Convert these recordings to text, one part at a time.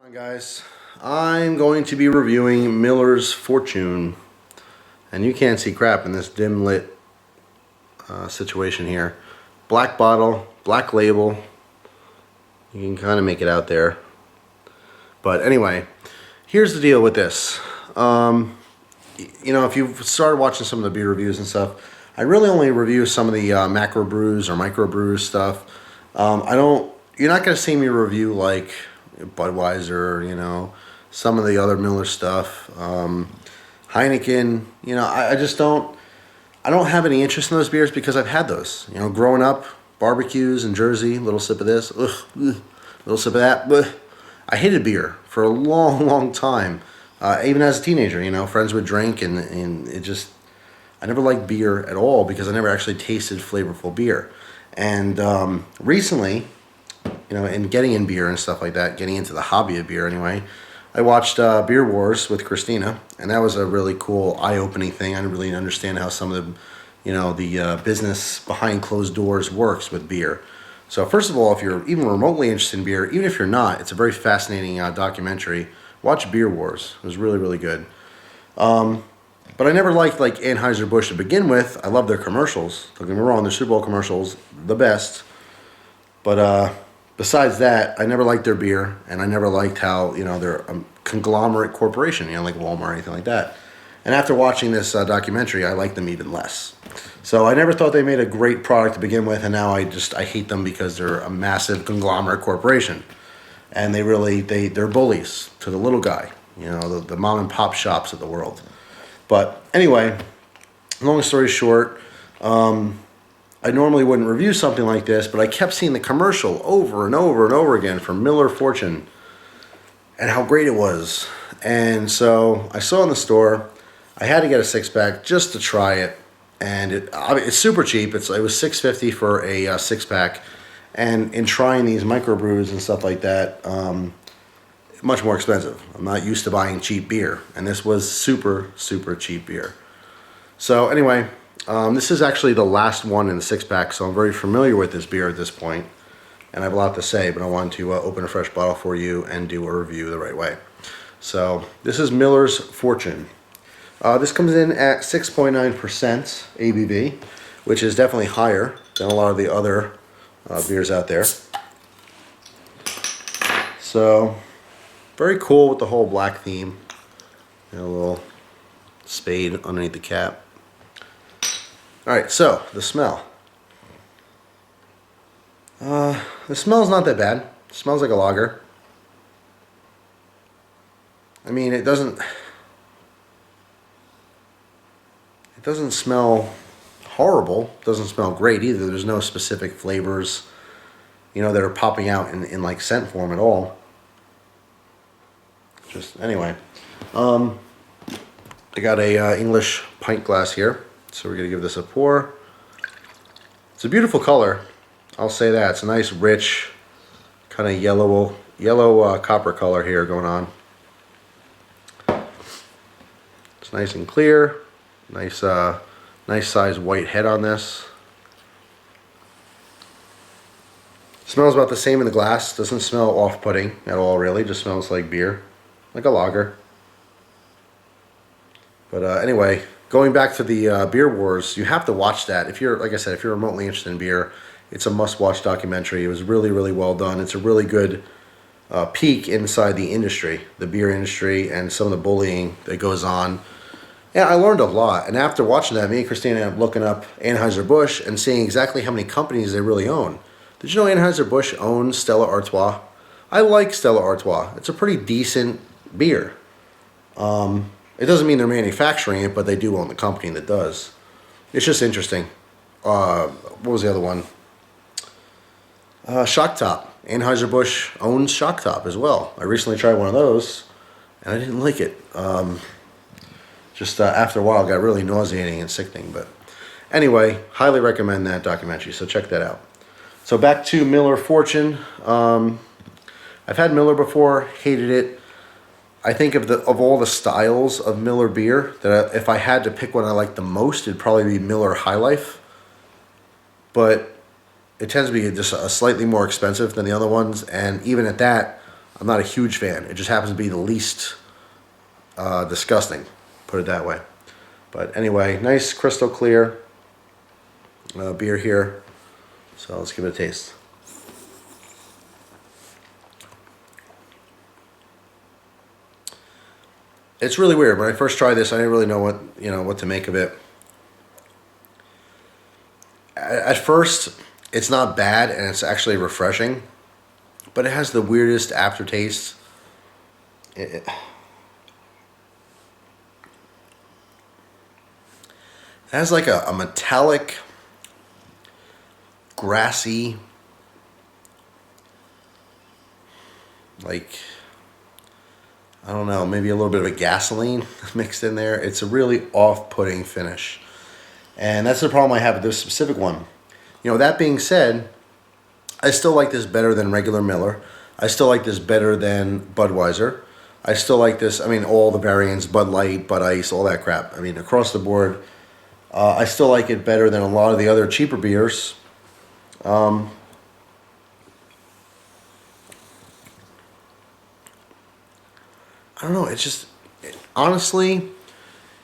Hi guys, I'm going to be reviewing Miller's Fortune, and you can't see crap in this dim lit situation here. Black bottle, black label, you can kind of make it out there. But anyway, here's the deal with this. You know, if you've started watching some of the beer reviews and stuff, I really only review some of the macro brews or micro brews stuff. You're not going to see me review like Budweiser, you know, some of the other Miller stuff, Heineken. You know, I don't have any interest in those beers because I've had those. You know, growing up, barbecues in Jersey, little sip of this, little sip of that. Ugh. I hated beer for a long time. Even as a teenager, you know, friends would drink and it just, I never liked beer at all because I never actually tasted flavorful beer. And recently, you know, in getting in beer and stuff like that, getting into the hobby of beer anyway, I watched Beer Wars with Christina, and that was a really cool, eye-opening thing. I didn't really understand how some of the, you know, the business behind closed doors works with beer. So first of all, if you're even remotely interested in beer, even if you're not, it's a very fascinating documentary. Watch Beer Wars. It was really good. But I never liked like Anheuser-Busch to begin with. I love their commercials. Don't get me wrong, their Super Bowl commercials, the best. But besides that, I never liked their beer, and I never liked how, you know, they're a conglomerate corporation, you know, like Walmart or anything like that. And after watching this documentary, I like them even less. So I never thought they made a great product to begin with, and now I hate them because they're a massive conglomerate corporation. And they're bullies to the little guy, you know, the mom and pop shops of the world. But anyway, long story short, I normally wouldn't review something like this, but I kept seeing the commercial over and over again for Miller Fortune and how great it was. And so I saw in the store, I had to get a 6-pack just to try it. And it's super cheap. It was $6.50 for a 6-pack. And in trying these microbrews and stuff like that, much more expensive. I'm not used to buying cheap beer, and this was super cheap beer. So anyway, this is actually the last one in the 6-pack, so I'm very familiar with this beer at this point, and I have a lot to say, but I wanted to open a fresh bottle for you and do a review the right way. So this is Miller's Fortune. This comes in at 6.9% ABV, which is definitely higher than a lot of the other beers out there. So very cool with the whole black theme. You know, a little spade underneath the cap. Alright, so the smell. The smell's not that bad. It smells like a lager. I mean, it doesn't smell horrible. It doesn't smell great either. There's no specific flavors, you know, that are popping out in like scent form at all. Just anyway, I got a English pint glass here, so we're gonna give this a pour. It's a beautiful color, I'll say that. It's a nice, rich, kind of yellow copper color here going on. It's nice and clear. Nice, nice size white head on this. Smells about the same in the glass. Doesn't smell off-putting at all, really. Just smells like beer, like a lager. But anyway, going back to the Beer Wars, you have to watch that. If you're, like I said, if you're remotely interested in beer, it's a must-watch documentary. It was really well done. It's a really good peek inside the industry, the beer industry, and some of the bullying that goes on. Yeah, I learned a lot. And after watching that, me and Christina ended up looking up Anheuser-Busch and seeing exactly how many companies they really own. Did you know Anheuser-Busch owns Stella Artois? I like Stella Artois. It's a pretty decent beer. It doesn't mean they're manufacturing it, but they do own the company that does. It's just interesting. What was the other one? Shock Top. Anheuser-Busch owns Shock Top as well. I recently tried one of those, and I didn't like it. Just after a while, it got really nauseating and sickening. But anyway, highly recommend that documentary, so check that out. So back to Miller Fortune. I've had Miller before, hated it. I think of all the styles of Miller beer, that if I had to pick one I like the most, it'd probably be Miller High Life. But it tends to be just a slightly more expensive than the other ones, and even at that, I'm not a huge fan. It just happens to be the least disgusting, put it that way. But anyway, nice crystal clear beer here. So let's give it a taste. It's really weird. When I first tried this, I didn't really know what to make of it. At first, it's not bad and it's actually refreshing, but it has the weirdest aftertaste. It has like a metallic, grassy, like, I don't know, maybe a little bit of a gasoline mixed in there. It's a really off-putting finish. And that's the problem I have with this specific one. That being said, I still like this better than regular Miller. I still like this better than Budweiser. I still like this, all the variants, Bud Light, Bud Ice, all that crap. Across the board, I still like it better than a lot of the other cheaper beers. I don't know, it's just, honestly,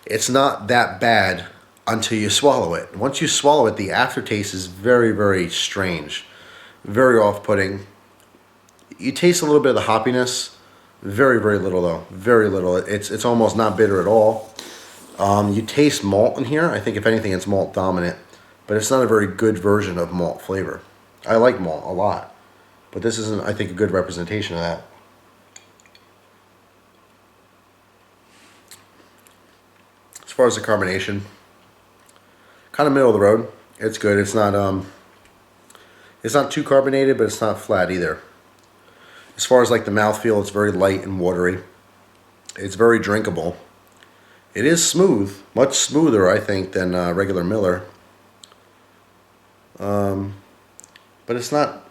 it's not that bad until you swallow it. Once you swallow it, the aftertaste is very, very strange. Very off-putting. You taste a little bit of the hoppiness. Very, very little though. Very little. It's almost not bitter at all. You taste malt in here. I think if anything it's malt dominant. But it's not a very good version of malt flavor. I like malt a lot. But this isn't, I think, a good representation of that. As far as the carbonation, kind of middle of the road. It's good. It's not too carbonated, but it's not flat either. As far as like the mouthfeel, it's very light and watery. It's very drinkable. It is smooth, much smoother, I think, than regular Miller. But it's not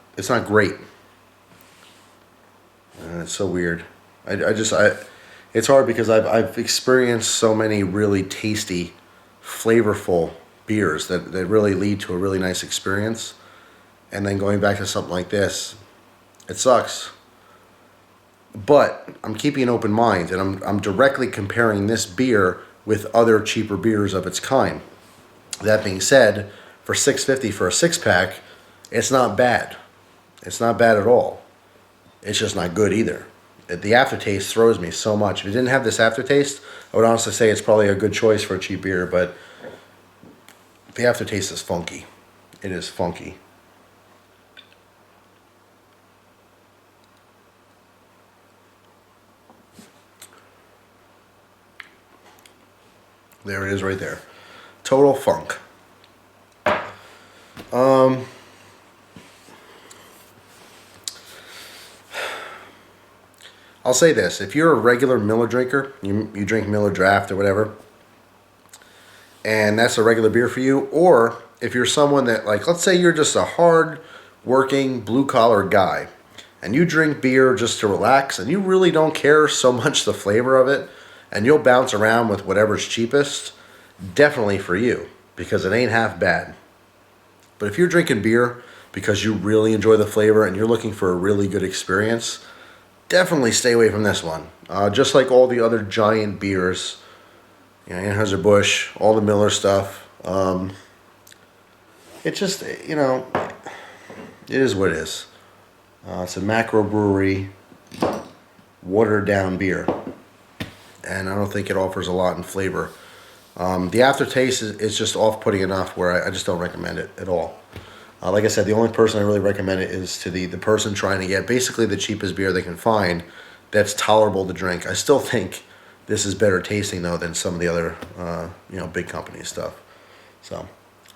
great. It's so weird. It's hard because I've experienced so many really tasty, flavorful beers that really lead to a really nice experience. And then going back to something like this, it sucks. But I'm keeping an open mind, and I'm directly comparing this beer with other cheaper beers of its kind. That being said, for $6.50 for a 6-pack, it's not bad. It's not bad at all. It's just not good either. The aftertaste throws me so much. If it didn't have this aftertaste, I would honestly say it's probably a good choice for a cheap beer, but the aftertaste is funky. It is funky. There it is right there. Total funk. I'll say this. If you're a regular Miller drinker, you drink Miller Draft or whatever, and that's a regular beer for you, or if you're someone that, like, let's say you're just a hard-working, blue-collar guy, and you drink beer just to relax, and you really don't care so much the flavor of it, and you'll bounce around with whatever's cheapest, definitely for you, because it ain't half bad. But if you're drinking beer because you really enjoy the flavor and you're looking for a really good experience, definitely stay away from this one. Just like all the other giant beers, Anheuser-Busch, all the Miller stuff. It just, it is what it is. It's a macro brewery, watered down beer. And I don't think it offers a lot in flavor. The aftertaste is just off-putting enough where I just don't recommend it at all. Like I said, the only person I really recommend it is to the person trying to get basically the cheapest beer they can find that's tolerable to drink. I still think this is better tasting though than some of the other big company stuff. So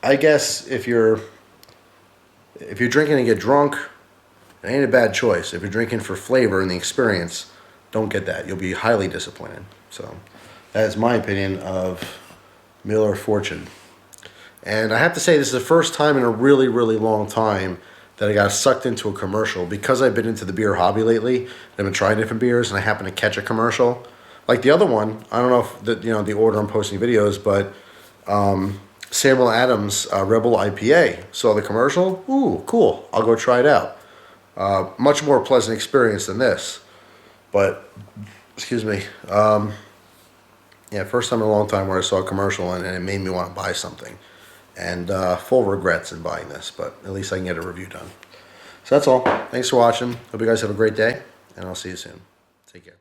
I guess if you're drinking to get drunk, it ain't a bad choice. If you're drinking for flavor and the experience, don't get that. You'll be highly disappointed. So that is my opinion of Miller Fortune. And I have to say, this is the first time in a really, really long time that I got sucked into a commercial, because I've been into the beer hobby lately. I've been trying different beers, and I happen to catch a commercial. Like the other one, I don't know if the order I'm posting videos, but Samuel Adams Rebel IPA. Saw the commercial. Ooh, cool. I'll go try it out. Much more pleasant experience than this. But, excuse me, yeah, first time in a long time where I saw a commercial and it made me want to buy something. And full regrets in buying this, but at least I can get a review done. So that's all. Thanks for watching. Hope you guys have a great day, and I'll see you soon. Take care.